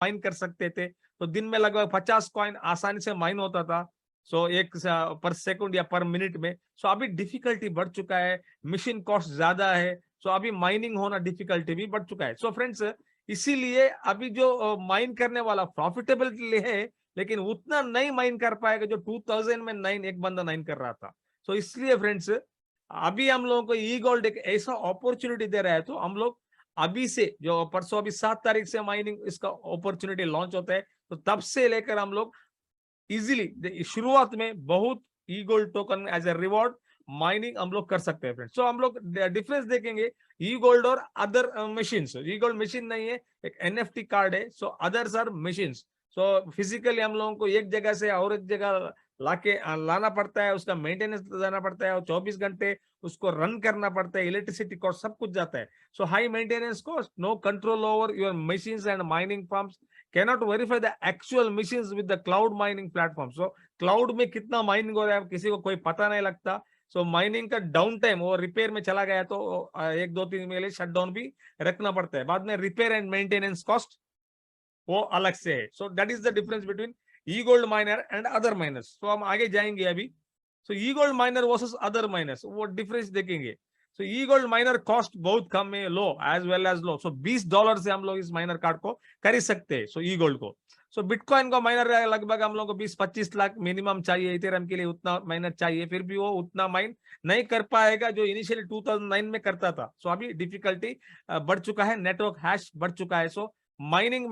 Mine कर सकते थे, तो दिन में लगभग 50 कॉइन आसानी से माइन होता था। सो एक पर सेकंड या पर मिनट में। सो अभी डिफिकल्टी बढ़ चुका है, मशीन कॉस्ट ज्यादा है, सो अभी माइनिंग होना डिफिकल्टी भी बढ़ चुका है। सो फ्रेंड्स, इसीलिए अभी जो माइन करने वाला प्रॉफिटेबल है, लेकिन उतना नहीं माइन कर पाएगा जो 2000 में नाइन एक बंदा नाइन कर रहा था। सो इसलिए फ्रेंड्स, अभी हम लोगों को ई गोल्ड एक ऐसा अपॉर्चुनिटी दे रहा है, तो हम लोग अभी से जो परसों अभी 7 तारीख से माइनिंग इसका अपॉर्चुनिटी लॉन्च होता है, तो तब से लेकर हम लोग इजीली शुरुआत में बहुत e gold token as a reward mining हम लोग कर सकते हैं फ्रेंड्स। सो हम लोग डिफरेंस देखेंगे ई गोल्ड और other machine. E gold machine नहीं है, एक एनएफटी कार्ड है। So others are machine. So physically हम लोगों को एक जगह से और एक जगह लाके लाना पड़ता है, उसका मेंटेनेंस देना पड़ता है, और 24 घंटे उसको रन करना पड़ता है, इलेक्ट्रिसिटी कॉस्ट सब कुछ जाता है। So high maintenance cost, no control over your machines and mining farms, cannot verify the actual machines with the cloud mining platform. So cloud में कितना माइनिंग हो रहा है किसी को कोई पता नहीं लगता। सो माइनिंग का डाउन टाइम, वो रिपेयर में चला गया तो 1 2 3 महीने शट डाउन भी रखना पड़ता है। बाद में रिपेयर एंड मेंटेनेंस कॉस्ट वो अलग से है। So that is the difference between e gold miner and other miners. तो हम आगे जाएंगे अभी। So e gold miner versus other miners, वो डिफरेंस देखेंगे। So e gold miner cost बहुत कम है, low as well as low. So $20 से हम लोग इस माइनर कार्ड को खरीद सकते हैं, सो ई गोल्ड को। सो बिटकॉइन का माइनर लगभग हम लोग को 20-25 लाख मिनिमम चाहिए, इथेरियम के लिए उतना माइनर चाहिए, फिर भी वो उतना माइन नहीं कर पाएगा जो इनिशियली 2009 में करता था। सो अभी डिफिकल्टी बढ़ चुका है, नेटवर्क हैश बढ़ चुका है। सो माइनिंग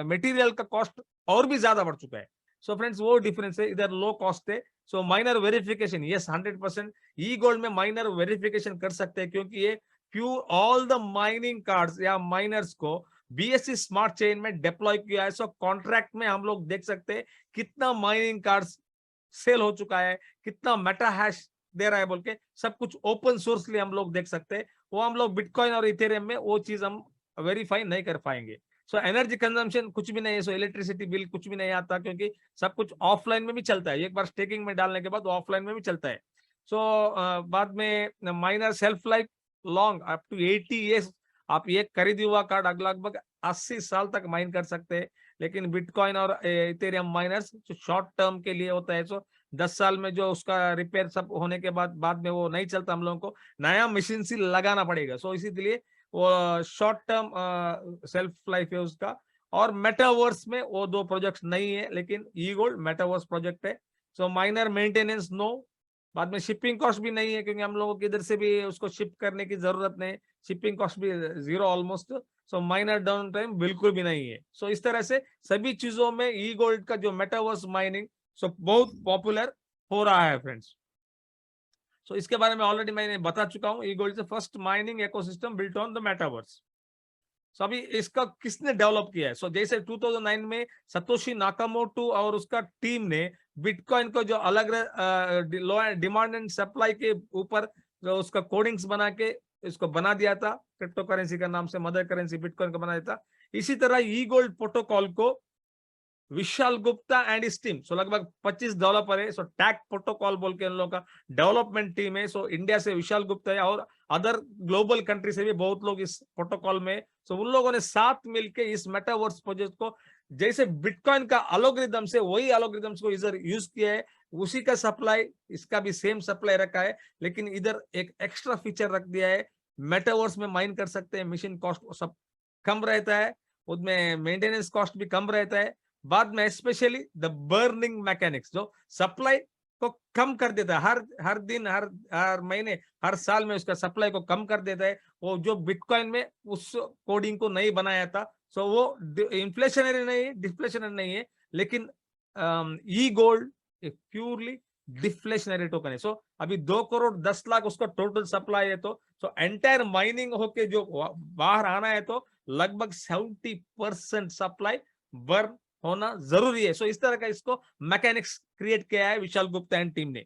मटेरियल का कॉस्ट और भी ज्यादा बढ़ चुका है। सो फ्रेंड्स, वो डिफरेंस है, इधर लो कॉस्ट है। सो माइनर वेरिफिकेशन, यस 100% ई गोल्ड में माइनर वेरिफिकेशन कर सकते हैं, क्योंकि ये pure all the mining cards या माइनर्स को बीएससी स्मार्ट चेन में डिप्लॉय किया है। सो कॉन्ट्रैक्ट में हम लोग देख सकते हैं कितना माइनिंग कार्ड्स सेल हो चुका है, कितना मेटा हैश दे रहा है बोल के, सब कुछ ओपन सोर्सली हम लोग देख सकते हैं। वो हम लोग बिटकॉइन और इथेरियम में वो चीज हम वेरीफाई नहीं कर पाएंगे। सो एनर्जी कंजम्पशन कुछ भी नहीं है, सो इलेक्ट्रिसिटी बिल कुछ भी नहीं आता, क्योंकि सब कुछ ऑफलाइन में भी चलता है। एक बार स्टेकिंग में डालने के बाद ऑफलाइन में भी चलता है। सो बाद में minor self life long up to 80 years। आप ये खरीदी हुआ कार्ड लगभग 80 साल तक माइन कर सकते हैं। लेकिन बिटकॉइन और इथेरियम माइनर्स जो शॉर्ट टर्म के लिए होता है, सो 10 साल में जो उसका रिपेयर सब होने के बाद में वो नहीं चलता, हम लोगों को नया मशीन सी लगाना पड़ेगा। सो इसीलिए वो शॉर्ट टर्म सेल्फ लाइफ है उसका। और मेटावर्स में वो दो प्रोजेक्ट्स नहीं है, लेकिन ई गोल्ड मेटावर्स प्रोजेक्ट है। सो माइनर मेंटेनेंस नो, बाद में शिपिंग कॉस्ट भी नहीं है, क्योंकि हम लोगों को इधर से भी उसको शिप करने की जरूरत नहीं, शिपिंग कॉस्ट भी जीरो ऑलमोस्ट। सो माइनर डाउन टाइम बिल्कुल भी नहीं है। सो इस तरह से सभी चीजों में ई गोल्ड का जो मेटावर्स माइनिंग सो बहुत पॉपुलर हो रहा है फ्रेंड्स। सो इसके बारे में ऑलरेडी मैंने बता चुका हूँ। E gold is the first mining ecosystem built on the metaverse. So अभी इसका किसने डेवलप किया है? सो जैसे 2009 में सतोशी नाकामोटो और उसका टीम ने बिटकॉइन को जो अलग डिमांड एंड सप्लाई के ऊपर जो उसका कोडिंग्स बना के इसको बना दिया था, क्रिप्टो करेंसी का नाम से मदर करेंसी बिटकॉइन को बना दिया था। इसी तरह ई गोल्ड प्रोटोकॉल को विशाल गुप्ता एंड इस टीम, सो लगभग 25 डेवलपर है। सो टैग प्रोटोकॉल बोल के इन लोगों का डेवलपमेंट टीम है। सो इंडिया से विशाल गुप्ता है और अदर ग्लोबल कंट्री से भी बहुत लोग इस प्रोटोकॉल में। सो उन लोगों ने साथ मिलकर इस मेटावर्स प्रोजेक्ट को, जैसे बिटकॉइन का एल्गोरिथम से वही एल्गोरिथम्स को इधर यूज किया है, उसी का सप्लाई, इसका भी सेम सप्लाई रखा है, लेकिन इधर एक एक्स्ट्रा फीचर रख दिया है। मेटावर्स में माइन कर सकते हैं, मशीन कॉस्ट सब कम रहता है, उसमें मेंटेनेंस कॉस्ट भी कम रहता है। बाद में स्पेशली द बर्निंग मैकेनिक्स जो सप्लाई को कम कर देता है, हर दिन हर महीने हर साल में उसका सप्लाई को कम कर देता है। वो जो बिटकॉइन में उस कोडिंग को नहीं बनाया था। सो वो इन्फ्लेशनरी नहीं है, डिफ्लेशनरी नहीं है, लेकिन ई गोल्ड एक प्योरली डिफ्लेशनरी टोकन है। सो अभी 2 करोड़ 10 लाख उसका टोटल सप्लाई है। तो सो एंटायर माइनिंग होके जो बाहर आना है, तो लगभग 70% सप्लाई बर्न होना जरूरी है। सो इस तरह का इसको मैकेनिक्स क्रिएट किया है विशाल गुप्ता एंड टीम ने।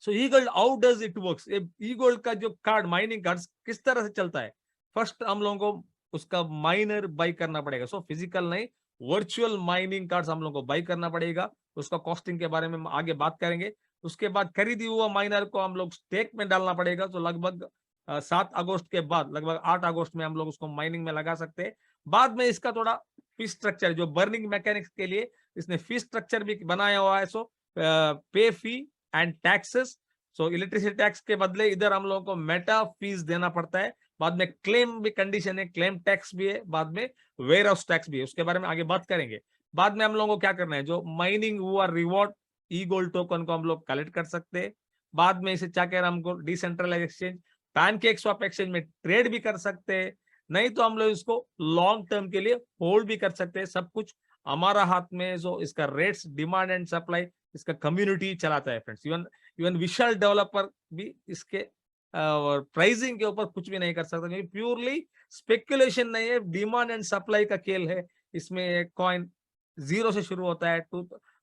So e gold how does it works? E gold का जो कार्ड माइनिंग कार्ड किस तरह से चलता है? फर्स्ट हम लोगों को उसका माइनर बाई करना पड़ेगा। सो फिजिकल नहीं, वर्चुअल माइनिंग कार्ड्स हम लोगों को बाई करना पड़ेगा। उसका कॉस्टिंग के बारे में हम आगे बात करेंगे। उसके बाद खरीदी हुआ माइनर को हम लोग स्टेक में डालना पड़ेगा। तो लगभग 7 अगस्त के बाद, लगभग 8 अगस्त में हम लोग उसको माइनिंग में लगा सकते हैं। बाद में इसका थोड़ा फीस स्ट्रक्चर, जो बर्निंग मैकेनिक्स के लिए इसने फीस स्ट्रक्चर भी बनाया हुआ है। सो पे fee and taxes, so electricity tax के बदले इधर हम लोगों को मेटा फीस देना पड़ता है। बाद में क्लेम भी कंडीशन है, क्लेम टैक्स भी है, बाद में वेयर हाउस टैक्स भी है, उसके बारे में आगे बात करेंगे। बाद में हम लोगों को क्या करना है, जो माइनिंग हुआ रिवॉर्ड ई गोल्ड टोकन को हम लोग कलेक्ट कर सकते हैं। बाद में इसे क्या कह रहे हैं, हमको decentralise exchange pancake swap exchange में ट्रेड भी कर सकते हैं, नहीं तो हम लोग इसको लॉन्ग टर्म के लिए होल्ड भी कर सकते हैं। सब कुछ हमारा हाथ में, जो इसका रेट्स, डिमांड एंड सप्लाई इसका कम्युनिटी चलाता है फ्रेंड्स। इवन इवन विशाल डेवलपर भी इसके प्राइसिंग के ऊपर कुछ भी नहीं कर सकता, क्योंकि प्योरली स्पेकुलेशन नहीं है, डिमांड एंड सप्लाई का खेल है। इसमें कॉइन जीरो से शुरू होता है,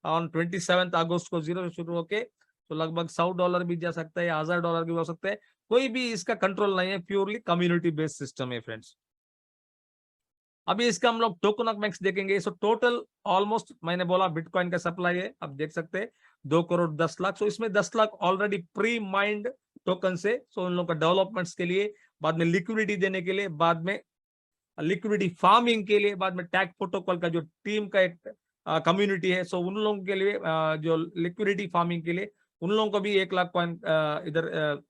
ऑन 27 अगस्त को जीरो से शुरू होके तो लगभग $100 भी जा सकता है, $1000 भी हो सकता है, कोई भी इसका कंट्रोल नहीं है, प्योरली कम्युनिटी बेस्ड सिस्टम है फ्रेंड्स। अभी इसका हम लोग टोकनॉमिक्स देखेंगे। सो टोटल ऑलमोस्ट मैंने बोला बिटकॉइन का सप्लाई है, अब देख सकते हैं 2,10,00,000। सो इसमें 10 lakh already pre mind token से, सो उन लोगों का डेवलपमेंट्स के लिए, बाद में लिक्विडिटी देने के लिए, बाद में लिक्विडिटी फार्मिंग के लिए, बाद में टैग प्रोटोकॉल का जो टीम का एक कम्युनिटी है, सो उन लोगों के लिए जो लिक्विडिटी फार्मिंग के लिए उन लोगों को भी 1 लाख कॉइन इधर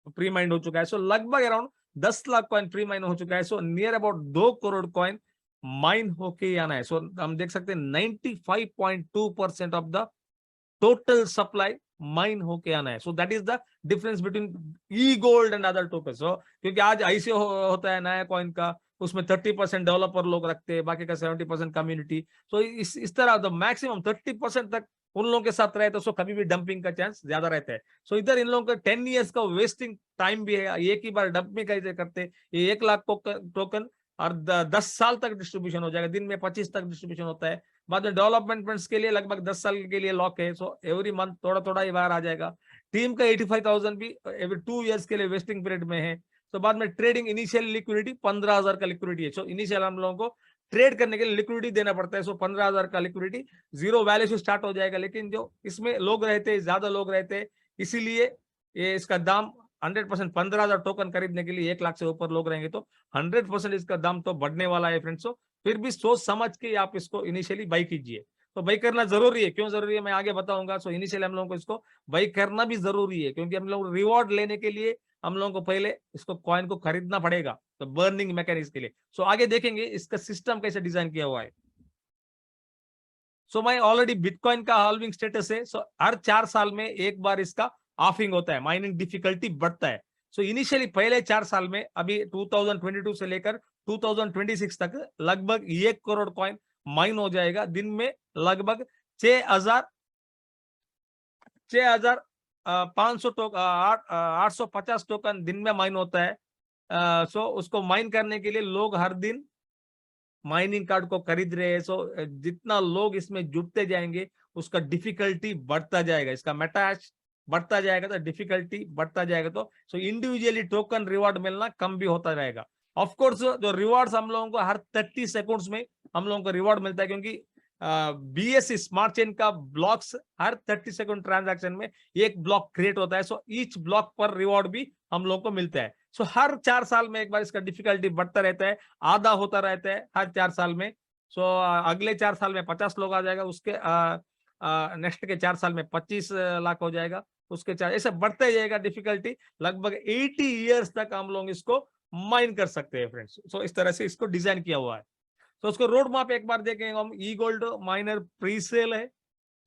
प्री माइंड हो चुका है। सो लगभग around 10 lakh coin pre mine हो चुका है। So near about 2 crore coin mine होके ही आना है। सो हम देख सकते हैं 95.2% of the total supply mine होके आना है। So that is the difference between e gold and other token. So क्योंकि आज ऐसे होता है नया कॉइन का, उसमें 30% डेवलपर लोग रखते हैं, बाकी का 70% कम्युनिटी। सो इस तरह द मैक्सिमम 30% तक उन लोगों के साथ रहे तो सो कभी भी डंपिंग का चांस ज्यादा रहता है। सो इधर इन लोगों का 10 ईयर्स का वेस्टिंग टाइम भी है, एक ही बार डंपिंग कैसे करते, ये 1 लाख टोकन और 10 साल तक डिस्ट्रीब्यूशन हो जाएगा, दिन में 25 तक डिस्ट्रीब्यूशन होता है। बाद में डेवलपमेंट के लिए लगभग 10 साल के लिए लॉक है। सो एवरी मंथ थोड़ा थोड़ा ही बाहर आ जाएगा। टीम का 85,000 भी एवरी 2 ईयर्स के लिए वेस्टिंग पीरियड में है। तो बाद में ट्रेडिंग इनिशियल लिक्विडिटी 15,000 का लिक्विडिटी है। सो इनिशियल हम लोगों को ट्रेड करने के लिए लिक्विडिटी देना पड़ता है। सो 15,000 का लिक्विडिटी, जीरो वैल्यू से स्टार्ट हो जाएगा। लेकिन जो इसमें लोग रहते हैं, ज्यादा लोग रहते हैं, इसीलिए ये इसका दाम 100% 15,000 टोकन खरीदने के लिए 1 लाख से ऊपर लोग रहेंगे तो 100% इसका दाम तो बढ़ने वाला है फ्रेंड्स। फिर भी सोच समझ के आप इसको इनिशियली बाई कीजिए। तो बाई करना जरूरी है, क्यों जरूरी है मैं आगे बताऊंगा। सो इनिशियली हम लोगों को इसको बाई करना भी जरूरी है, क्योंकि हम लोग रिवॉर्ड लेने के लिए हम लोगों को पहले इसको कॉइन को खरीदना पड़ेगा, तो बर्निंग मैकेनिक्स के लिए। सो आगे देखेंगे इसका सिस्टम कैसे डिजाइन किया हुआ है। सो मैं ऑलरेडी बिटकॉइन का हाल्विंग स्टेटस है। सो हर 4 साल में एक बार इसका ऑफिंग होता है, माइनिंग डिफिकल्टी बढ़ता है। सो इनिशियली पहले 4 साल में, अभी 2022 से लेकर 2026 तक लगभग 1 करोड़ कॉइन माइन हो जाएगा। दिन में लगभग 6,500 टोकन, 850 टोकन दिन में माइन होता है। सो उसको माइन करने के लिए लोग हर दिन माइनिंग कार्ड को खरीद रहे हैं। सो जितना लोग इसमें जुटते जाएंगे उसका डिफिकल्टी बढ़ता जाएगा, इसका मेटाच बढ़ता जाएगा तो डिफिकल्टी बढ़ता जाएगा। तो सो इंडिविजुअली टोकन रिवॉर्ड मिलना कम भी होता रहेगा। ऑफ कोर्स जो रिवॉर्ड्स हम लोगों को हर 30 सेकंड्स में हम लोगों को रिवॉर्ड मिलता है, क्योंकि बीएससी स्मार्ट चेन का ब्लॉक्स हर 30 सेकंड ट्रांजैक्शन में एक ब्लॉक क्रिएट होता है। सो ईच ब्लॉक पर रिवॉर्ड भी हम लोग को मिलता है। सो हर 4 साल में एक बार इसका डिफिकल्टी बढ़ता रहता है, आधा होता रहता है हर 4 साल में। सो अगले 4 साल में 50 लोग आ जाएगा, उसके नेक्स्ट के 4 साल में 25 लाख हो जाएगा, उसके 4 ऐसे बढ़ते जाएगा डिफिकल्टी। लगभग 80 ईयर्स तक हम लोग इसको माइन कर सकते हैं फ्रेंड्स। सो इस तरह से इसको डिजाइन किया हुआ है। तो उसको रोड मैप एक बार देखेंगे हम। ई गोल्ड माइनर प्री सेल है,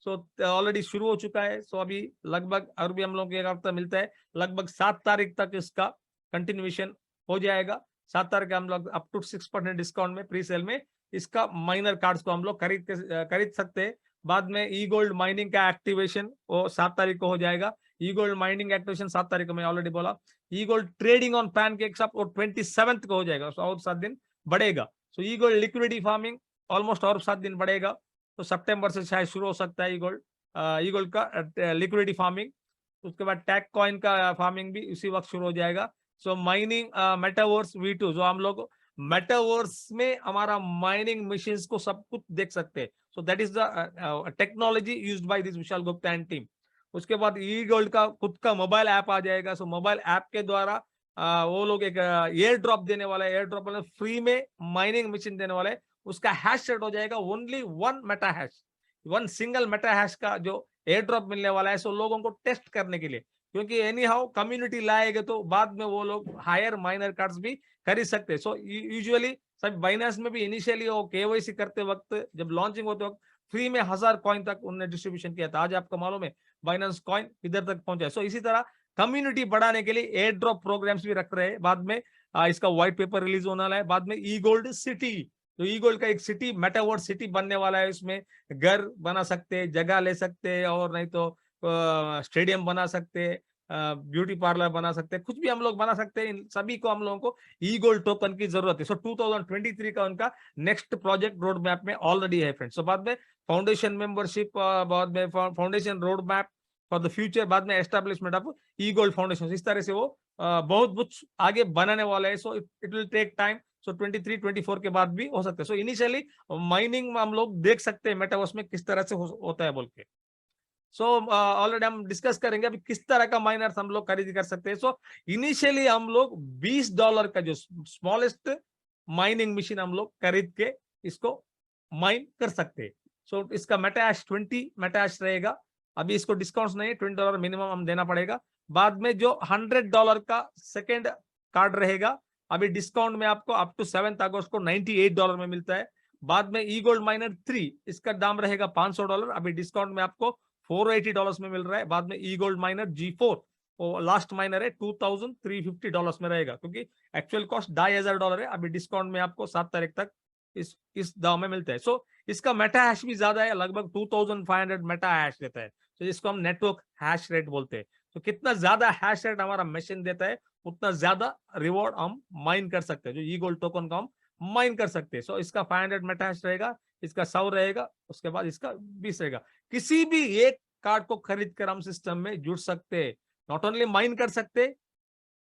सो ऑलरेडी शुरू हो चुका है। सो अभी लगभग और भी हम लोग को एक हफ्ता मिलता है, लगभग 7 तारीख तक इसका कंटिन्यूएशन हो जाएगा। 7 तारीख हम लोग अप टू 6% डिस्काउंट में प्री सेल में इसका माइनर कार्ड्स को हम लोग खरीद सकते हैं। बाद में ई गोल्ड माइनिंग का एक्टिवेशन वो 7 तारीख को हो जाएगा। ई गोल्ड माइनिंग एक्टिवेशन 7 तारीख को मैं ऑलरेडी बोला। E gold trading on PancakeSwap और 27 को हो जाएगा, और 7 दिन बढ़ेगा। So e gold liquidity farming almost और 7 दिन बढ़ेगा, तो सितंबर से शायद शुरू हो सकता है ई गोल्ड का लिक्विडिटी फार्मिंग। उसके बाद टैग कॉइन का फार्मिंग भी उसी वक्त शुरू हो जाएगा। सो माइनिंग मेटावर्स V2, जो हम लोग मेटावर्स में हमारा माइनिंग मशीन्स को सब कुछ देख सकते हैं। सो that is the technology used by this Vishal Gupta and team. उसके बाद ई गोल्ड का खुद का मोबाइल ऐप आ जाएगा। सो मोबाइल ऐप के द्वारा वो लोग एक एयर ड्रॉप देने वाला है, एयर ड्रॉप वाला फ्री में माइनिंग मशीन देने वाला है, उसका हैश रेट हो जाएगा only 1 Meta hash, 1 single Meta hash का जो एयर ड्रॉप मिलने वाला है, सो लोगों को टेस्ट करने के लिए, क्योंकि एनी हाउ कम्युनिटी लाएगा तो बाद में वो लोग हायर माइनर कार्ड्स भी खरीद सकते हैं। सो यूजुअली सब बाइनेंस में भी इनिशियली वो केवाईसी करते वक्त, जब लॉन्चिंग होते वक्त फ्री में 1000 कॉइन तक उन्होंने डिस्ट्रीब्यूशन किया था। आज आपको मालूम है बाइनेंस कॉइन इधर तक पहुंचा है। सो इसी तरह कम्युनिटी बढ़ाने के लिए एयर ड्रॉप प्रोग्राम्स भी रख रहे हैं। बाद में इसका व्हाइट पेपर रिलीज होने वाला है। बाद में ई गोल्ड सिटी, तो ई गोल्ड का एक सिटी, मेटावर्स सिटी बनने वाला है। उसमें घर बना सकते हैं, जगह ले सकते हैं, और नहीं तो स्टेडियम बना सकते हैं, ब्यूटी पार्लर बना सकते हैं, कुछ भी हम लोग बना सकते हैं। इन सभी को हम लोगों को ई गोल्ड टोकन की जरूरत है। सो 2023 का उनका नेक्स्ट प्रोजेक्ट रोड मैप में ऑलरेडी है फ्रेंड्स। सो बाद में फाउंडेशन मेंबरशिप, बाद में foundation road map for the future, बाद में establishment of E gold foundation. इस तरह से वो बहुत कुछ आगे बनाने वाला है। So it will take time. So 23-24 के बाद भी हो सकता है। सो इनिशियली माइनिंग में हम लोग देख सकते हैं मेटावर्स में किस तरह से होता है बोल के। सो ऑलरेडी हम डिस्कस करेंगे अभी किस तरह का माइनर्स हम लोग खरीद कर सकते हैं। सो इनिशियली हम लोग $20 का जो स्मॉलेस्ट माइनिंग मशीन हम लोग खरीद के इसको माइन कर सकते हैं। सो इसका मेटाहैश 20 मेटाहैश रहेगा। अभी इसको डिस्काउंट नहीं है, $20 मिनिमम हम देना पड़ेगा। बाद में जो $100 का सेकेंड कार्ड रहेगा, अभी डिस्काउंट में आपको अप टू 7 अगस्त को $98 में मिलता है। बाद में ई गोल्ड माइनर 3, इसका दाम रहेगा $500, अभी डिस्काउंट में आपको $480 में मिल रहा है। बाद में ई गोल्ड माइनर G4 वो लास्ट माइनर है, $2350 में रहेगा, क्योंकि एक्चुअल कॉस्ट $2500 है। अभी डिस्काउंट में आपको 7 तारीख तक इस दाम में मिलता है। सो इसका मेटा हैश भी ज्यादा है, लगभग 2500 मेटा हैश देता है, तो इसको हम नेटवर्क हैश रेट बोलते हैं। तो कितना ज्यादा हैश रेट हमारा मशीन देता है, उतना ज्यादा रिवॉर्ड हम माइन कर सकते हैं, जो ई गोल्ड टोकन को हम माइन कर सकते हैं। सो इसका 500 मेटा हैश रहेगा, इसका 100 रहेगा, उसके बाद इसका 20 रहेगा। किसी भी एक कार्ड को खरीद कर हम सिस्टम में जुड़ सकते हैं, नॉट ओनली माइन कर सकते,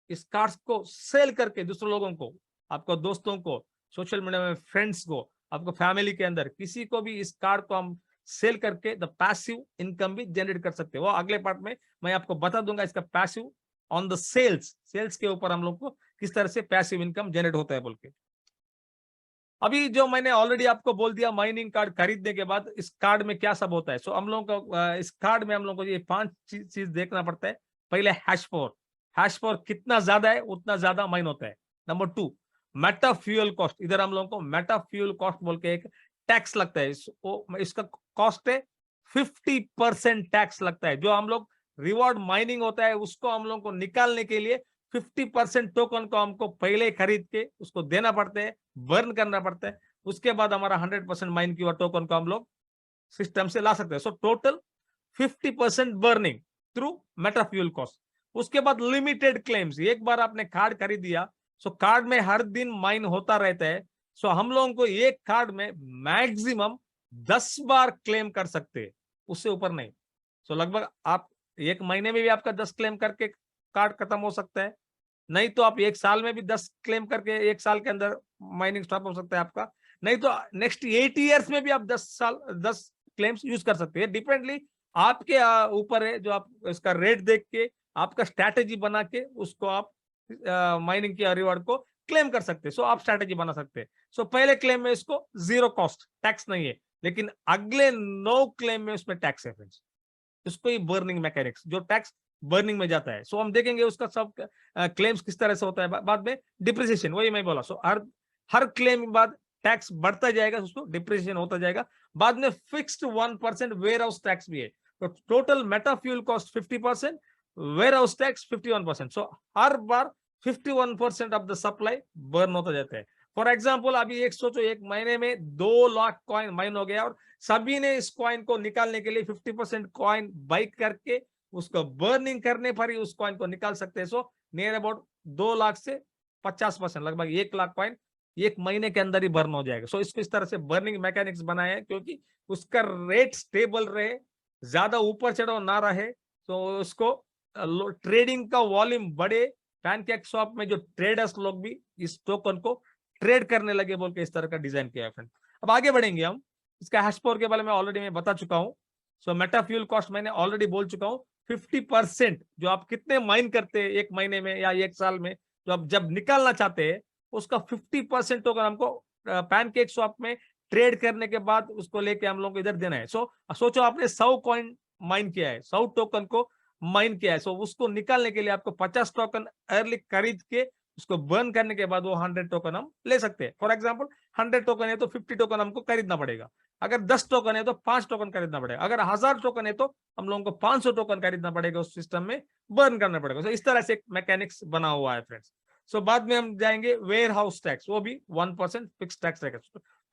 इस कार्ड्स को सेल करके दूसरे लोगों को, आपको दोस्तों को, सोशल मीडिया में फ्रेंड्स को, आपको फैमिली के अंदर किसी को भी इस कार्ड को हम सेल करके द पैसिव इनकम भी जनरेट कर सकते हैं। वो अगले पार्ट में मैं आपको बता दूंगा इसका पैसिव ऑन द सेल्स के ऊपर हम लोग को किस तरह से पैसिव इनकम जनरेट होता है बोल के। अभी जो मैंने ऑलरेडी आपको बोल दिया, माइनिंग कार्ड खरीदने के बाद इस कार्ड में क्या सब होता है। सो हम लोगों को इस कार्ड में हम लोगों को ये 5 चीज देखना पड़ता है। पहले हैश पावर कितना ज्यादा है उतना ज्यादा माइन होता है। नंबर 2 मेटा फ्यूल कॉस्ट, इधर हम लोगों को मेटा फ्यूल कॉस्ट बोल के एक टैक्स लगता है। इसका कॉस्ट है 50% टैक्स लगता है। जो हम लोग रिवॉर्ड माइनिंग होता है उसको हम लोग को निकालने के लिए 50% टोकन को हमको पहले खरीद के उसको देना पड़ता है, बर्न करना पड़ता है। उसके बाद हमारा 100% माइन किया टोकन को हम लोग सिस्टम से ला सकते हैं। So total 50% burning through Meta fuel cost. उसके बाद लिमिटेड क्लेम्स, एक बार आपने कार्ड खरीद दिया, सो कार्ड में हर दिन माइन होता रहता है। सो हम लोगों को एक कार्ड में मैक्सिमम 10 बार क्लेम कर सकते हैं, उससे ऊपर नहीं। सो लगभग आप एक महीने में भी आपका 10 क्लेम करके कार्ड खत्म हो सकता है, नहीं तो आप एक साल में भी 10 क्लेम करके एक साल के अंदर माइनिंग स्टॉप हो सकता है आपका, नहीं तो नेक्स्ट 8 इयर्स में भी आप 10 क्लेम्स यूज कर सकते हैं। डिपेंडली आपके ऊपर है, जो आप इसका रेट देख के आपका स्ट्रैटेजी बना के उसको आप माइनिंग के रिवॉर्ड को क्लेम कर सकते हैं। सो आप स्ट्रैटेजी बना सकते हैं। सो पहले क्लेम में इसको 0 कॉस्ट टैक्स नहीं है, लेकिन अगले 9 क्लेम में उसमें टैक्स है फ्रेंड्स। उसको ही बर्निंग मैकेनिक्स, जो टैक्स बर्निंग में जाता है। सो हम देखेंगे उसका सब क्लेम्स किस तरह से होता है। बाद में डिप्रिसिएशन, वही मैं बोला। सो हर क्लेम के बाद टैक्स बढ़ता जाएगा, उसको डिप्रिसिएशन होता जाएगा। बाद में फिक्स्ड 1% वेयर हाउस टैक्स भी है। तो total meta fuel cost 50%, warehouse tax 51%। So हर बार 51% ऑफ द सप्लाई बर्न होता जाता है। फॉर एग्जाम्पल अभी एक सोचो, एक महीने में 2 लाख कॉइन माइन हो गया और सभी ने इस कॉइन को निकालने के लिए 50% कॉइन बाई करके उसको बर्निंग करने पर ही उस कॉइन को निकाल सकते हैं। सो नियर अबाउट 2 लाख से 50%, लगभग 1 लाख कॉइन एक महीने के अंदर ही बर्न हो जाएगा। सो इसको इस तरह से बर्निंग मैकेनिक्स बनाए हैं, क्योंकि उसका रेट स्टेबल रहे, ज्यादा ऊपर चढ़ाव ना रहे। तो उसको ट्रेडिंग का वॉल्यूम बढ़े, पैनकेक स्वैप में जो ट्रेडर्स लोग भी इस टोकन को ट्रेड करने लगे बोल के इस तरह का डिजाइन किया है फ्रेंड। अब आगे बढ़ेंगे हम। इसका हैश पावर के बारे में ऑलरेडी मैं बता चुका हूं। सो मेटा फ्यूल कॉस्ट मैंने ऑलरेडी बोल चुका हूं। 50% जो आप कितने माइन करते हैं एक महीने में या एक साल में, जो अब जब निकालना चाहते हैं उसका 50% टोकन हमको पैनकेक स्वैप में ट्रेड करने के बाद उसको लेके हम लोग को इधर देना है। सोचो आपने 100 कॉइन माइन किया है, 100 टोकन को माइन किया है, सो उसको निकालने के लिए आपको 50 टोकन अर्ली खरीद के उसको बर्न करने के बाद वो 100 टोकन हम ले सकते हैं। फॉर एग्जांपल 100 टोकन है तो 50 टोकन हमको खरीदना पड़ेगा, अगर 10 टोकन है तो 5 टोकन खरीदना पड़ेगा, अगर 1000 टोकन है तो हम लोगों को 500 टोकन खरीदना पड़ेगा, उस सिस्टम में बर्न करना पड़ेगा। इस तरह से एक मैकेनिक्स बना हुआ है फ्रेंड्स। बाद में हम जाएंगे वेयर हाउस टैक्स, वो भी 1% फिक्स टैक्स रहेगा,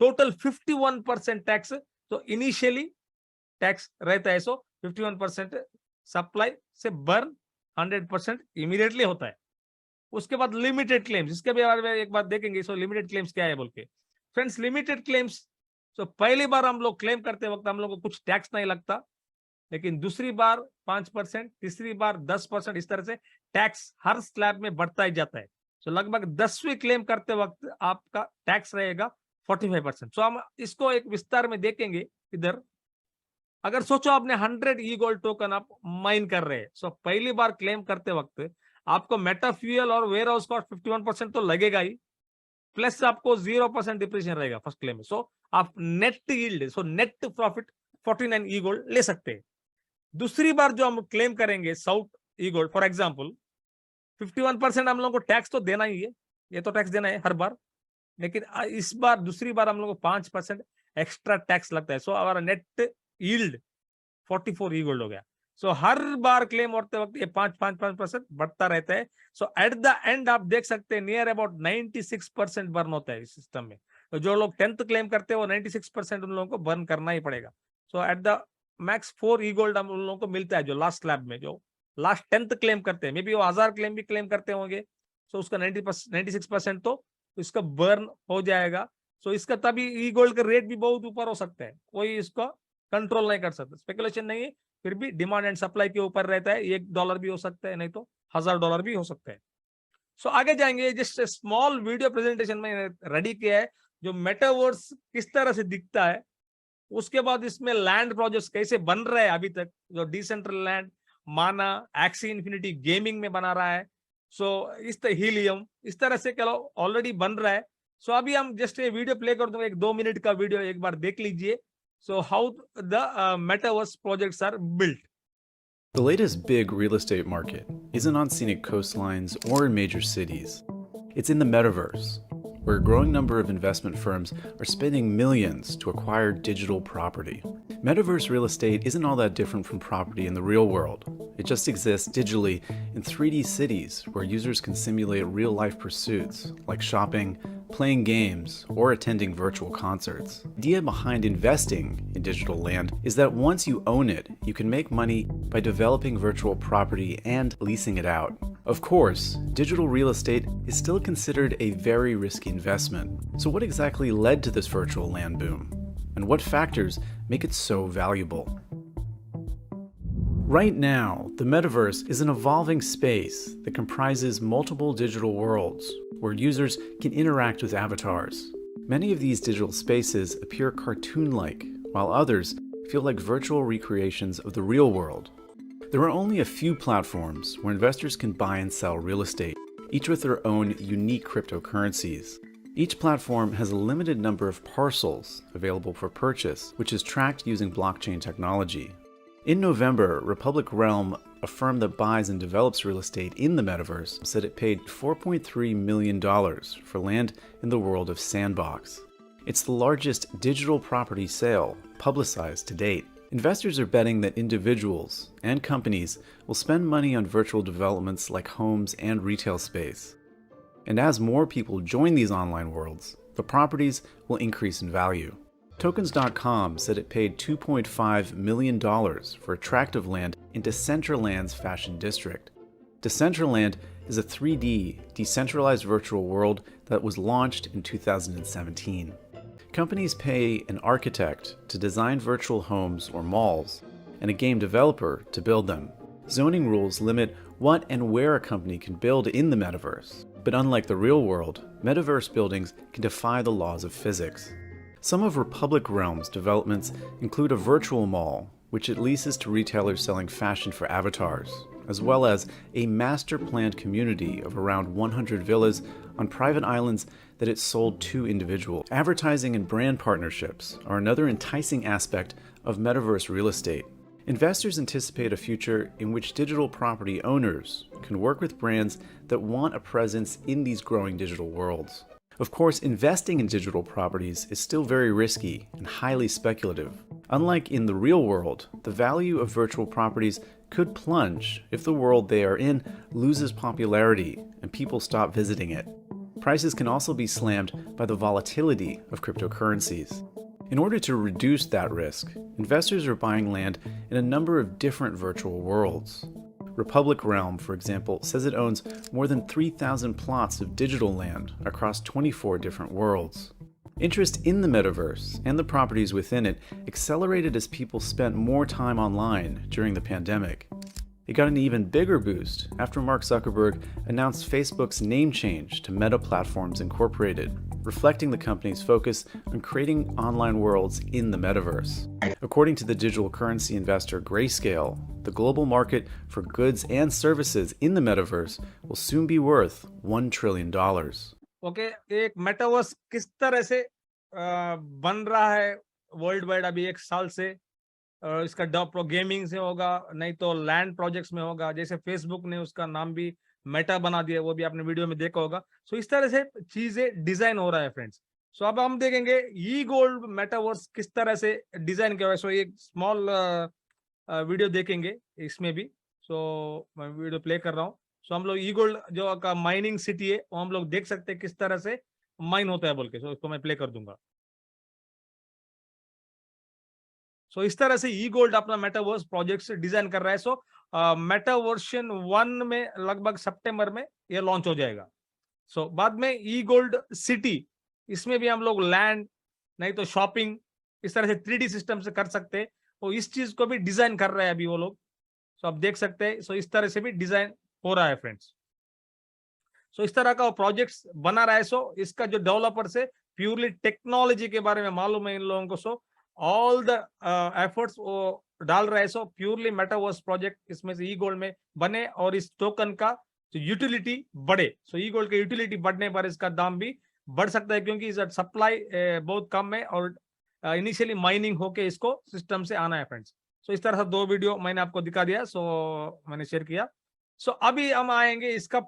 टोटल 51% टैक्स। तो इनिशियली टैक्स रहता है, 51% सप्लाई से बर्न 100% इमीडिएटली होता है। उसके बाद लिमिटेड क्लेम्स, इसके बारे में एक बात देखेंगे। लिमिटेड क्लेम्स क्या है बोल के फ्रेंड्स, लिमिटेड क्लेम्स पहली बार हम लोग क्लेम करते वक्त हम लोग को कुछ टैक्स नहीं लगता, लेकिन दूसरी बार 5%, तीसरी बार 10%, इस तरह से टैक्स हर स्लैब में बढ़ता ही जाता है। लगभग 10वीं क्लेम करते वक्त आपका टैक्स रहेगा 45%। हम इसको एक विस्तार में देखेंगे इधर। अगर सोचो आपने 100 ई गोल्ड टोकन आप माइन कर रहे हैं, पहली बार क्लेम करते वक्त आपको मेटा फ्यूल और वेयर हाउस कॉस्ट 51% तो लगेगा ही, प्लस आपको 0% डिप्रिसिएशन रहेगा फर्स्ट क्लेम में। आप नेट यील्ड, नेट प्रॉफिट 49 ई गोल्ड ले सकते हैं। दूसरी बार जो हम क्लेम करेंगे south E gold, for example 51% हम लोगों को टैक्स तो देना ही है, ये तो टैक्स देना है हर बार, लेकिन इस बार दूसरी बार हम लोग को 5% एक्स्ट्रा टैक्स लगता है। हमारा नेट यील्ड 44 ई गोल्ड हो गया। हर बार क्लेम होते वक्त ये 5% बढ़ता रहता है। एट द एंड आप देख सकते हैं नियर अबाउट 96% बर्न होता है इस सिस्टम में। तो जो लोग 10th क्लेम करते हैं वो 96% उन लोगों को बर्न करना ही पड़ेगा। At the max 4 E gold हम उन लोगों को मिलता है, जो लास्ट स्लैब में जो लास्ट 10th क्लेम करते हैं, मे बी वो 1000 क्लेम भी क्लेम करते होंगे, उसका 96% तो इसका बर्न हो जाएगा। इसका तभी ई गोल्ड का रेट भी बहुत ऊपर हो सकता है, कोई इसको कंट्रोल नहीं कर सकता, स्पेकुलेशन नहीं है, फिर भी डिमांड एंड सप्लाई के ऊपर रहता है। $1 भी हो सकता है, नहीं तो $1000 भी हो सकता है। आगे जाएंगे, जस्ट स्मॉल वीडियो प्रेजेंटेशन में रेडी किया है जो मेटावर्स किस तरह से दिखता है, उसके बाद इसमें लैंड प्रोजेक्ट्स कैसे बन रहे हैं अभी तक, जो डिसेंट्रल लैंड, माना, एक्सी इन्फिनिटी गेमिंग में बना रहा है, इस हीलियम, इस तरह से ऑलरेडी बन रहा है। अभी हम जस्ट ये वीडियो प्ले कर दूंगा, एक 2 मिनट का वीडियो, एक बार देख लीजिए। How the metaverse projects are built. The latest big real estate market isn't on scenic coastlines or in major cities. It's in the metaverse, where a growing number of investment firms are spending millions to acquire digital property. Metaverse real estate isn't all that different from property in the real world. It just exists digitally in 3D cities where users can simulate real-life pursuits like shopping, playing games, or attending virtual concerts. The idea behind investing in digital land is that once you own it, you can make money by developing virtual property and leasing it out. Of course, digital real estate is still considered a very risky investment. So what exactly led to this virtual land boom? And what factors make it so valuable? Right now, the metaverse is an evolving space that comprises multiple digital worlds where users can interact with avatars. Many of these digital spaces appear cartoon-like, while others feel like virtual recreations of the real world. There are only a few platforms where investors can buy and sell real estate, each with their own unique cryptocurrencies. Each platform has a limited number of parcels available for purchase, which is tracked using blockchain technology. In November, Republic Realm, a firm that buys and develops real estate in the metaverse, said it paid $4.3 million for land in the world of Sandbox. It's the largest digital property sale publicized to date. Investors are betting that individuals and companies will spend money on virtual developments like homes and retail space. And as more people join these online worlds, the properties will increase in value. Tokens.com said it paid $2.5 million for a tract of land in Decentraland's fashion district. Decentraland is a 3D, decentralized virtual world that was launched in 2017. Companies pay an architect to design virtual homes or malls, and a game developer to build them. Zoning rules limit what and where a company can build in the metaverse. But unlike the real world, metaverse buildings can defy the laws of physics. Some of Republic Realm's developments include a virtual mall, which it leases to retailers selling fashion for avatars, as well as a master planned community of around 100 villas on private islands that it sold to individuals. Advertising and brand partnerships are another enticing aspect of metaverse real estate. Investors anticipate a future in which digital property owners can work with brands that want a presence in these growing digital worlds. Of course, investing in digital properties is still very risky and highly speculative. Unlike in the real world, the value of virtual properties could plunge if the world they are in loses popularity and people stop visiting it. Prices can also be slammed by the volatility of cryptocurrencies. In order to reduce that risk, investors are buying land in a number of different virtual worlds. Republic Realm, for example, says it owns more than 3,000 plots of digital land across 24 different worlds. Interest in the metaverse and the properties within it accelerated as people spent more time online during the pandemic. It got an even bigger boost after Mark Zuckerberg announced Facebook's name change to Meta Platforms Incorporated, reflecting the company's focus on creating online worlds in the metaverse. According to the digital currency investor Grayscale, the global market for goods and services in the metaverse will soon be worth $1 trillion. Okay, एक metaverse किस तरह से बन रहा है world wide अभी 1 साल से। इसका डेवलप गेमिंग से होगा, नहीं तो लैंड प्रोजेक्ट्स में होगा, जैसे फेसबुक ने उसका नाम भी मेटा बना दिया, वो भी आपने वीडियो में देखा होगा। सो इस तरह से चीजें डिजाइन हो रहा है फ्रेंड्स। सो अब हम देखेंगे ई गोल्ड मेटावर्स किस तरह से डिजाइन किया हुआ है। सो एक स्मॉल वीडियो देखेंगे इसमें भी। सो मैं वीडियो प्ले कर रहा हूँ। सो हम लोग ई गोल्ड जो का माइनिंग सिटी है वो हम लोग देख सकते हैं किस तरह से माइन होता है बोल के। सो इसको मैं प्ले कर दूंगा। सो इस तरह से ई गोल्ड अपना मेटावर्स प्रोजेक्ट डिजाइन कर रहा है। सो मेटा वर्जन 1 में लगभग सितंबर में ये लॉन्च हो जाएगा। सो बाद में ई गोल्ड सिटी, इसमें भी हम लोग लैंड नहीं तो शॉपिंग इस तरह से 3D सिस्टम से कर सकते हैं। तो इस चीज को भी डिजाइन कर रहे हैं अभी वो लोग। सो आप देख सकते हैं। सो इस तरह से भी डिजाइन हो रहा है फ्रेंड्स। सो इस तरह का प्रोजेक्ट्स बना रहा है। सो इसका जो डेवलपर से प्योरली टेक्नोलॉजी के बारे में मालूम है इन लोगों को। सो ऑल द एफर्ट्स वो डाल रहा है। सो प्योरली मेटावर्स प्रोजेक्ट इसमें से ई गोल्ड में बने और इस टोकन का जो यूटिलिटी बढ़े। सो ई गोल्ड की यूटिलिटी बढ़ने पर इसका दाम भी बढ़ सकता है, क्योंकि इसका सप्लाई बहुत कम है और इनिशियली माइनिंग होके इसको सिस्टम से आना है फ्रेंड्स। सो इस तरह से 2 वीडियो मैंने आपको दिखा दिया। सो मैंने शेयर किया। सो अभी हम आएंगे इसका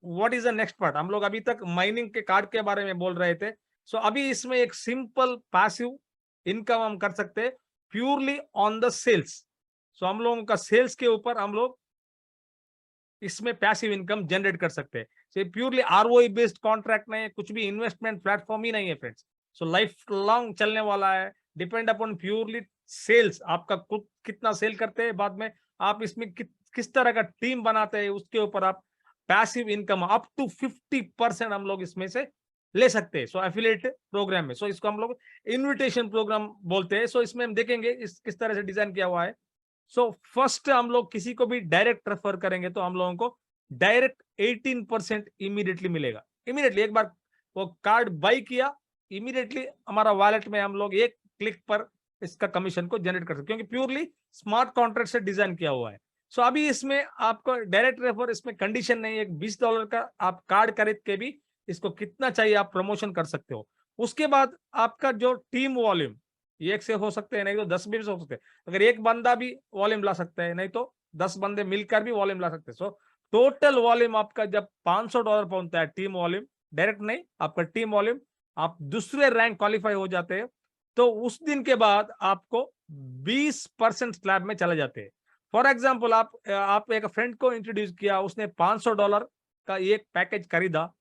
what is the next part. हम लोग अभी तक माइनिंग के कार्ड के बारे में बोल रहे थे। सो अभी इसमें एक सिंपल पैसिव इनकम हम कर सकते हैं प्योरली ऑन द सेल्स। सो हम लोगों का सेल्स के ऊपर हम लोग इसमें पैसिव इनकम जनरेट कर सकते हैं। सो प्योरली आरओई बेस्ड कॉन्ट्रैक्ट नहीं है, कुछ भी इन्वेस्टमेंट प्लेटफॉर्म ही नहीं है फ्रेंड्स। सो लाइफ लॉन्ग चलने वाला है, डिपेंड अपॉन प्योरली सेल्स। आपका कितना सेल करते हैं, बाद में आप इसमें किस तरह का टीम बनाते हैं, उसके ऊपर आप पैसिव इनकम अप टू 50% हम लोग इसमें से ले सकते हैं। सो एफिलिएट प्रोग्राम में। सो इसको हम लोग इन्विटेशन प्रोग्राम बोलते हैं। सो इसमें हम देखेंगे इस किस तरह से डिजाइन किया हुआ है। सो फर्स्ट हम लोग किसी को भी डायरेक्ट रेफर करेंगे तो हम लोगों को डायरेक्ट 18% इमीडिएटली मिलेगा। इमीडिएटली एक बार वो कार्ड बाई किया, इमीडिएटली हमारा वॉलेट में हम लोग एक क्लिक पर इसका कमीशन को जनरेट कर सकते, क्योंकि प्योरली स्मार्ट कॉन्ट्रैक्ट से डिजाइन किया हुआ है। सो अभी इसमें आपको डायरेक्ट रेफर, इसमें कंडीशन नहीं है। $20 का आप कार्ड खरीद के भी इसको कितना चाहिए आप प्रमोशन कर सकते हो। उसके बाद आपका जो टीम वॉल्यूम, एक से हो सकते हैं, नहीं तो 10 भी हो सकते हैं। अगर एक बंदा भी वॉल्यूम ला सकता है, नहीं तो 10 बंदे मिलकर भी वॉल्यूम ला सकते हैं। सो टोटल वॉल्यूम आपका जब $500 पहुंचता है, टीम वॉल्यूम, डायरेक्ट नहीं, आपका टीम वॉल्यूम, आप दूसरे रैंक क्वालिफाई हो जाते हैं, तो उस दिन के बाद आपको 20% स्लैब में चले जाते हैं। फॉर एग्जाम्पल आप एक फ्रेंड को इंट्रोड्यूस किया, उसने $500 का एक पैकेज खरीदा,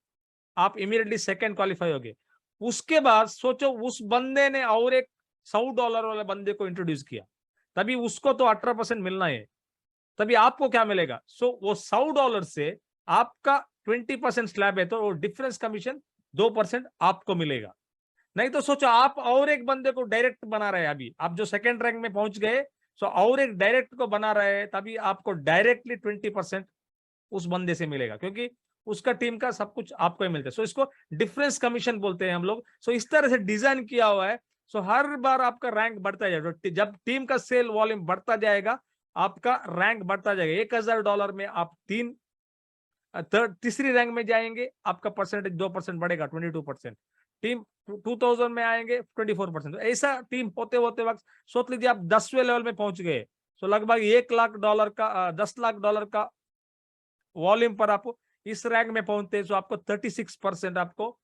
आप इमीडिएटली सेकंड क्वालिफाई हो गए। उसके बाद सोचो उस बंदे ने और एक $100 वाले बंदे को इंट्रोड्यूस किया, तभी उसको तो 18% मिलना है, तभी आपको क्या मिलेगा। सो वो $100 से आपका 20% स्लैब है, तो वो डिफरेंस कमीशन 2% आपको मिलेगा। नहीं तो सोचो आप और एक बंदे को डायरेक्ट बना रहे हैं, अभी आप जो सेकंड रैंक में पहुंच गए, सो और एक डायरेक्ट को बना रहे हैं, तभी आपको डायरेक्टली 20% उस बंदे से मिलेगा, क्योंकि उसका टीम का सब कुछ आपको ही मिलता है। सो इसको डिफरेंस कमीशन बोलते हैं हम लोग। सो इस तरह से डिजाइन किया हुआ है। सो हर बार आपका रैंक बढ़ता जाएगा। जब टीम का सेल वॉल्यूम बढ़ता जाएगा, आपका रैंक बढ़ता जाएगा। $1000 में आप तीसरी रैंक में जाएंगे, आपका परसेंटेज 2% बढ़ेगा, 22%। टीम 2000 में आएंगे 24%। तो ऐसा टीम होते होते वक्त सोच लीजिए आप 10वें लेवल में पहुंच गए, तो लगभग $1 लाख का 10 लाख डॉलर का वॉल्यूम पर आप इस रैंक में पहुंचते हैं, तो आपको 36% आपको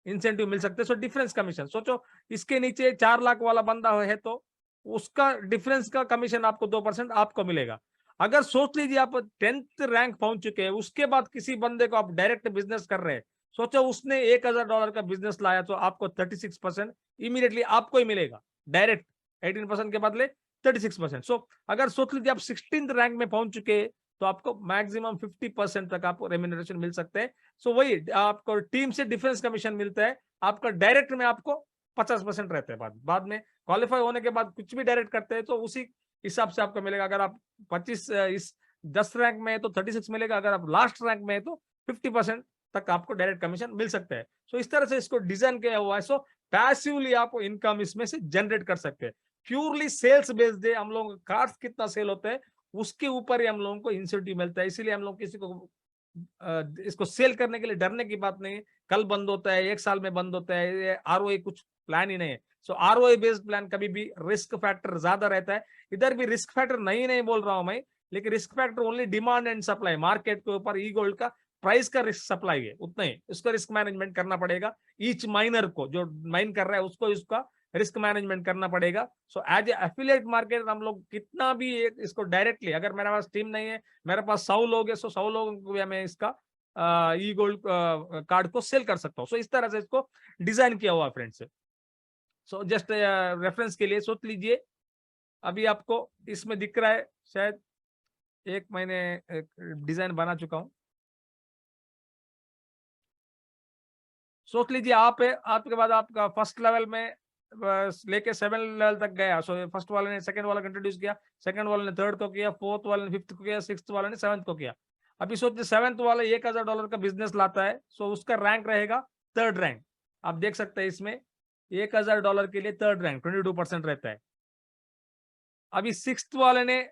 इंसेंटिव मिल सकते हैं। सो डिफरेंस कमीशन सोचो, इसके नीचे 4 लाख वाला बंदा है तो उसका डिफरेंस का कमीशन आपको 2% आपको मिलेगा। अगर सोच लीजिए आप 10th रैंक पहुंच चुके हैं, उसके बाद किसी बंदे को आप डायरेक्ट बिजनेस कर रहे हैं, सोचो उसने $1000 का बिजनेस लाया, तो आपको 36% इमीडिएटली आपको ही मिलेगा डायरेक्ट, 18% के बदले 36%। सो अगर सोच लीजिए आप 16th रैंक में पहुंच चुके हैं, तो आपको मैक्सिमम 50% तक आपको रेम्यूनरेशन मिल सकते हैं। सो वही आपको टीम से डिफरेंस कमीशन मिलता है, आपका डायरेक्ट में आपको 50% रहते हैं। बाद में क्वालिफाई होने के बाद कुछ भी डायरेक्ट करते हैं तो उसी हिसाब से आपको मिलेगा। अगर आप 25 इस 10 रैंक में है तो 36 मिलेगा, अगर आप लास्ट रैंक में है तो 50% तक आपको डायरेक्ट कमीशन मिल सकता है। सो इस तरह से इसको डिजाइन किया हुआ है। सो पैसिवली आप इनकम इसमें से जनरेट कर सकते हैं। प्योरली सेल्स बेस्ड है, हम लोग कार्ड्स कितना सेल होता है उसके ऊपर ही हम लोगों को इंसेंटिव मिलता है। इसीलिए हम लोग किसी को इसको सेल करने के लिए डरने की बात नहीं है। कल बंद होता है, 1 साल में बंद होता है, ये आरओआई कुछ प्लान ही नहीं है। सो आरओआई बेस्ड प्लान कभी भी रिस्क फैक्टर ज्यादा रहता है। इधर भी रिस्क फैक्टर नहीं बोल रहा हूं मैं, लेकिन risk factor only demand and supply, market के ऊपर ई गोल्ड का प्राइस का रिस्क सप्लाई है, उतना ही उसका रिस्क मैनेजमेंट करना पड़ेगा। ईच माइनर को, जो माइन कर रहा है उसको इसका रिस्क मैनेजमेंट करना पड़ेगा। So as a affiliate market हम लोग कितना भी इसको डायरेक्टली, अगर मेरे पास टीम नहीं है, मेरे पास 100 लोग है, सो 100 लोगों को भी मैं इसका ई गोल्ड कार्ड को सेल कर सकता हूँ। सो इस तरह से इसको डिजाइन किया हुआ फ्रेंड्स। सो जस्ट रेफरेंस के लिए सोच लीजिए, अभी आपको इसमें दिख रहा है शायद, एक मैंने डिजाइन बना चुका हूं। सोच लीजिए आप है, आपके बाद आपका फर्स्ट लेवल में लेके 7 लेवल तक गया। सो फर्स्ट वाले ने सेकंड वाला को इंट्रोड्यूस किया, सेकंड वाले ने थर्ड को किया, फोर्थ वाले ने फिफ्थ को किया, सिक्स्थ वाले ने 7th को किया। अभी सोचिए 7th वाला $1000 का बिजनेस लाता है, सो उसका रैंक रहेगा 3rd रैंक। आप देख सकते हैं इसमें $1000 के लिए 3rd रैंक 22% रहता है। अभी 6th वाले ने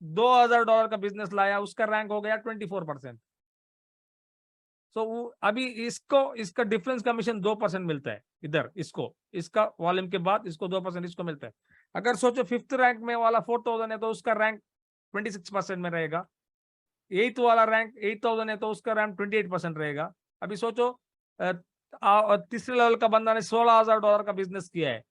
$2000 का बिजनेस लाया, उसका रैंक हो गया 24%। सो अभी इसका डिफरेंस कमीशन 2% मिलता है इधर, इसका वॉल्यूम के बाद इसको 2% इसको मिलता है। अगर सोचो 5th रैंक में वाला 4000 है तो उसका रैंक 26% में रहेगा। 8th वाला रैंक 8000 है तो उसका रैंक 28% रहेगा। अभी सोचो तीसरे लेवल का बंदा ने $16000 का बिजनेस किया है,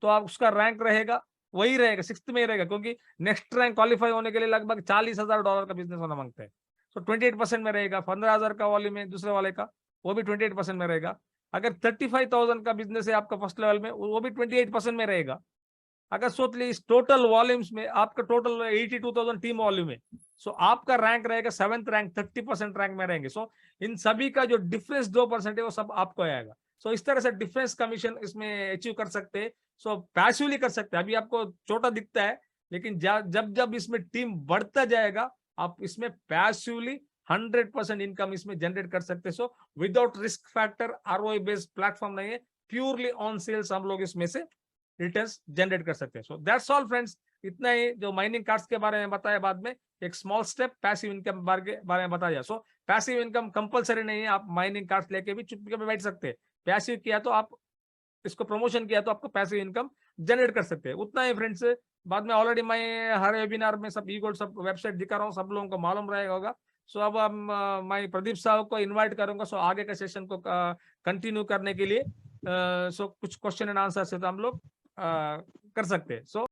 तो आप उसका रैंक रहेगा वही रहेगा, 6th में ही रहेगा, क्योंकि नेक्स्ट रैंक क्वालिफाई होने के लिए लगभग $40000 का बिजनेस होना मांगता है। तो 28% में रहेगा। 15000 का वॉल्यूम है दूसरे वाले का, वो भी 28% में रहेगा। अगर 35000 का बिजनेस है आपका फर्स्ट लेवल में, वो भी 28% में रहेगा। अगर सोच ली इस टोटल वॉल्यूम्स में आपका टोटल 82,000 टीम वॉल्यूम है, सो आपका रैंक रहेगा 7th रैंक, 30% रैंक में रहेंगे। सो इन सभी का जो डिफरेंस 2% है वो सब आपको आएगा। सो इस तरह से डिफरेंस कमीशन इसमें अचीव कर सकते हैं। सो पैसिवली कर सकते हैं। अभी आपको छोटा दिखता है, लेकिन जब जब इसमें टीम बढ़ता जाएगा, आप इसमें पैसिवली 100% इनकम इसमें जनरेट कर सकते हैं। So without risk factor, ROI based platform नहीं है, प्योरली ऑन सेल्स हम लोग इसमें से रिटर्न्स जनरेट कर सकते हैं। सो दैट्स ऑल फ्रेंड्स, इतना ही जो माइनिंग कार्ड्स के बारे में बताया, बाद में एक स्मॉल स्टेप पैसिव इनकम के बारे में बताया। सो पैसिव इनकम कंपलसरी नहीं है, आप माइनिंग कार्ड्स लेके भी चुपके में बैठ सकते हैं। पैसिव किया तो आप इसको प्रमोशन किया तो आपको पैसिव इनकम जनरेट कर सकते हैं। उतना ही फ्रेंड्स, बाद में ऑलरेडी मैं हर वेबिनार में सब ई गोल्ड सब वेबसाइट दिखा रहा हूँ, सब लोगों को मालूम रहेगा होगा। सो अब मैं प्रदीप साहब को इनवाइट करूंगा सो आगे के सेशन को कंटिन्यू करने के लिए। सो कुछ क्वेश्चन एंड आंसर से तो हम लोग कर सकते हैं। सो